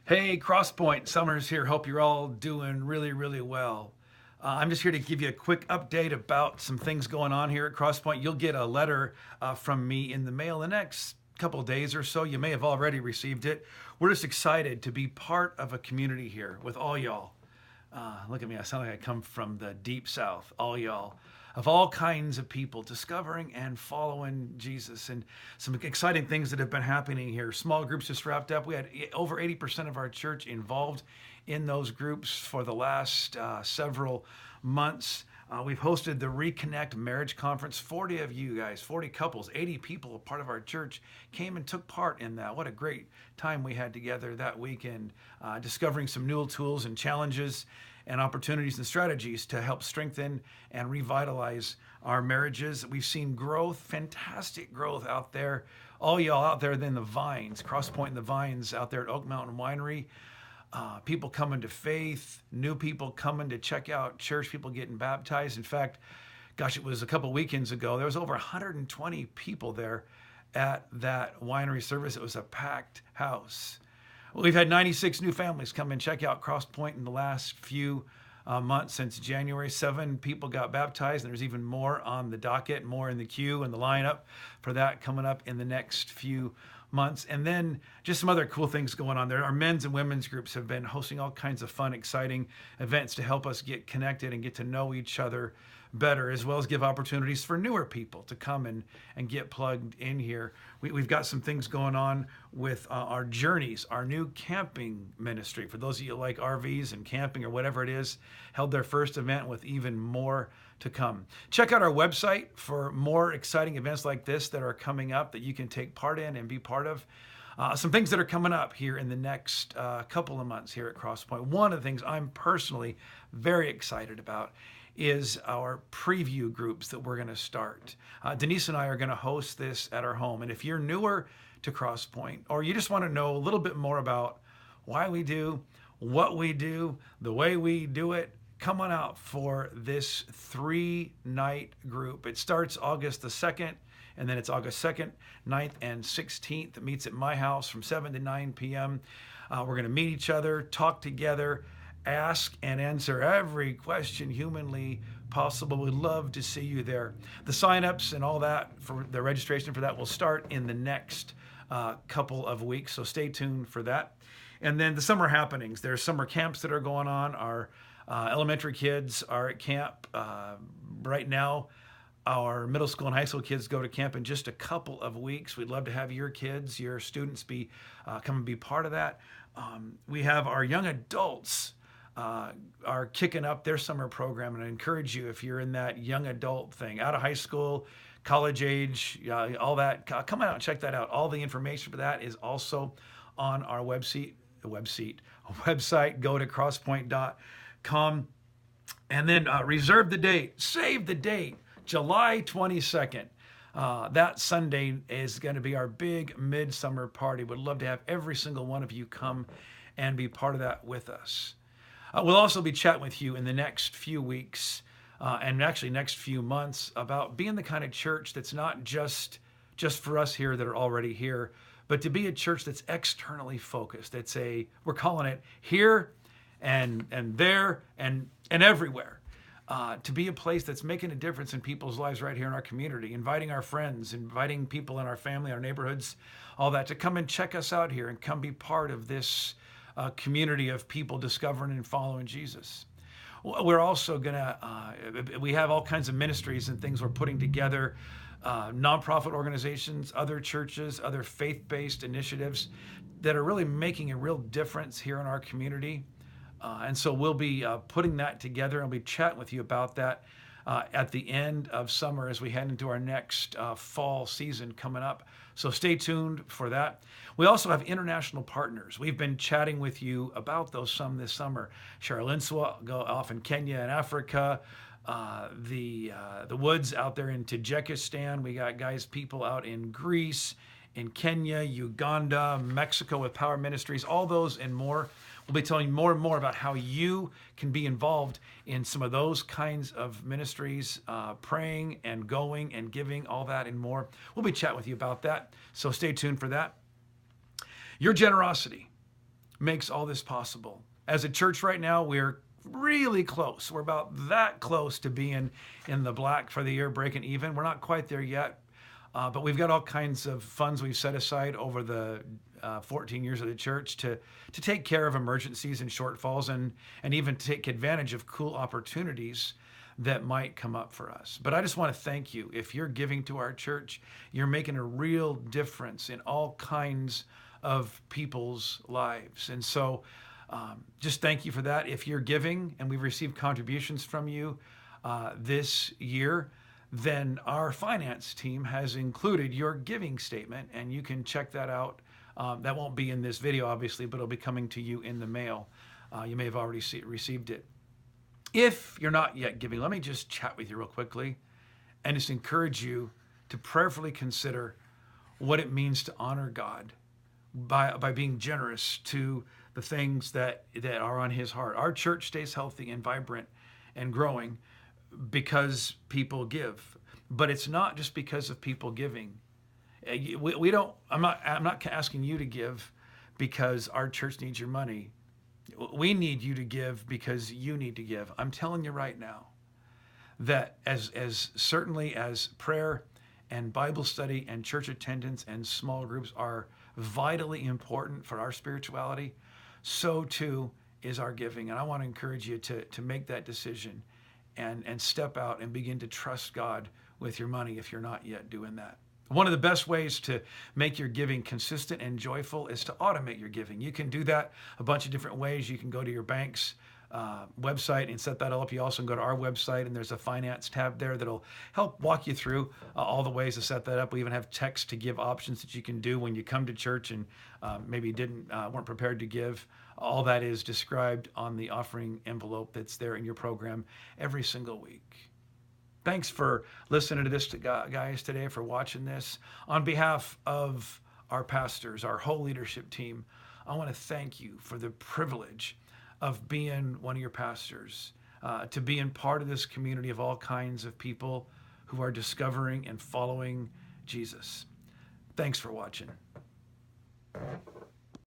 Hey, Crosspoint, Summers here. Hope you're all doing really, really well. I'm just here to give you a quick update about some things going on here at Crosspoint. You'll get a letter from me in the mail the next couple of days or so. You may have already received it. We're just excited to be part of a community here with all y'all. Look at me, I sound like I come from the deep south, all y'all, of all kinds of people discovering and following Jesus, and some exciting things that have been happening here. Small groups just wrapped up. We had over 80% of our church involved in those groups for the last several months. We've hosted the Reconnect Marriage Conference. 40 of you guys, 40 couples, 80 people, a part of our church, came and took part in that. What a great time we had together that weekend, discovering some new tools and challenges and opportunities and strategies to help strengthen and revitalize our marriages. We've seen growth, fantastic growth out there. All y'all out there in the Vines, Crosspoint and the Vines out there at Oak Mountain Winery. People coming to faith, new people coming to check out church, people getting baptized. In fact, gosh, it was a couple weekends ago. There was over 120 people there at that winery service. It was a packed house. We've had 96 new families come and check out Crosspoint in the last few months since January. 7 people got baptized, and there's even more on the docket, more in the queue and the lineup for that coming up in the next few months. And then just some other cool things going on there. Our men's and women's groups have been hosting all kinds of fun, exciting events to help us get connected and get to know each other better, as well as give opportunities for newer people to come and get plugged in here. We've got some things going on with our Journeys, our new camping ministry. For those of you who like RVs and camping or whatever it is, held their first event with even more to come. Check out our website for more exciting events like this that are coming up that you can take part in and be part of. Some things that are coming up here in the next couple of months here at Crosspoint. One of the things I'm personally very excited about is our preview groups that we're going to start. Denise and I are going to host this at our home. And if you're newer to Crosspoint, or you just want to know a little bit more about why we do, what we do, the way we do it, come on out for this 3-night group. It starts August the 2nd, and then it's August 2nd, 9th, and 16th. It meets at my house from 7 to 9 p.m. We're going to meet each other, talk together, ask and answer every question humanly possible. We'd love to see you there. The signups and all that for the registration for that will start in the next couple of weeks, so stay tuned for that. And then the summer happenings. There's summer camps that are going on. Our elementary kids are at camp right now. Our middle school and high school kids go to camp in just a couple of weeks. We'd love to have your kids, your students come and be part of that. We have our young adults are kicking up their summer program, and I encourage you, if you're in that young adult thing, out of high school, college age, all that, come out and check that out. All the information for that is also on our website. Go to crosspoint.com and then reserve the date, save the date, July 22nd. That Sunday is going to be our big midsummer party. Would love to have every single one of you come and be part of that with us. We'll also be chatting with you in the next few weeks and actually next few months about being the kind of church that's not just for us here that are already here, but to be a church that's externally focused. We're calling it here and there and everywhere. To be a place that's making a difference in people's lives right here in our community, inviting our friends, inviting people in our family, our neighborhoods, all that, to come and check us out here and come be part of this community of people discovering and following Jesus. We're also we have all kinds of ministries and things we're putting together, nonprofit organizations, other churches, other faith-based initiatives that are really making a real difference here in our community. And so we'll be putting that together, and we'll be chatting with you about that at the end of summer as we head into our next fall season coming up. So stay tuned for that. We also have international partners. We've been chatting with you about those some this summer. Cheryl Insua, go off in Kenya and Africa. The Woods out there in Tajikistan. We got people out in Greece, in Kenya, Uganda, Mexico with Power Ministries, all those and more. We'll be telling you more and more about how you can be involved in some of those kinds of ministries, praying and going and giving, all that and more. We'll be chatting with you about that, so stay tuned for that. Your generosity makes all this possible. As a church right now, we're really close. We're about that close to being in the black for the year, breaking even. We're not quite there yet, but we've got all kinds of funds we've set aside over the 14 years of the church to take care of emergencies and shortfalls, and even take advantage of cool opportunities that might come up for us. But I just want to thank you. If you're giving to our church, you're making a real difference in all kinds of people's lives. And so just thank you for that. If you're giving and we've received contributions from you this year, then our finance team has included your giving statement, and you can check that out. That won't be in this video, obviously, but it'll be coming to you in the mail. You may have already received it. If you're not yet giving, let me just chat with you real quickly and just encourage you to prayerfully consider what it means to honor God by being generous to the things that are on his heart. Our church stays healthy and vibrant and growing because people give. But it's not just because of people giving. We don't, I'm not asking you to give because our church needs your money. We need you to give because you need to give. I'm telling you right now that as certainly as prayer and Bible study and church attendance and small groups are vitally important for our spirituality, so too is our giving. And I want to encourage you to make that decision and step out and begin to trust God with your money if you're not yet doing that. One of the best ways to make your giving consistent and joyful is to automate your giving. You can do that a bunch of different ways. You can go to your bank's website and set that all up. You also can go to our website, and there's a finance tab there that'll help walk you through all the ways to set that up. We even have text to give options that you can do when you come to church and maybe weren't prepared to give. All that is described on the offering envelope that's there in your program every single week. Thanks for listening to this, guys, today, for watching this. On behalf of our pastors, our whole leadership team, I want to thank you for the privilege of being one of your pastors, to being part of this community of all kinds of people who are discovering and following Jesus. Thanks for watching.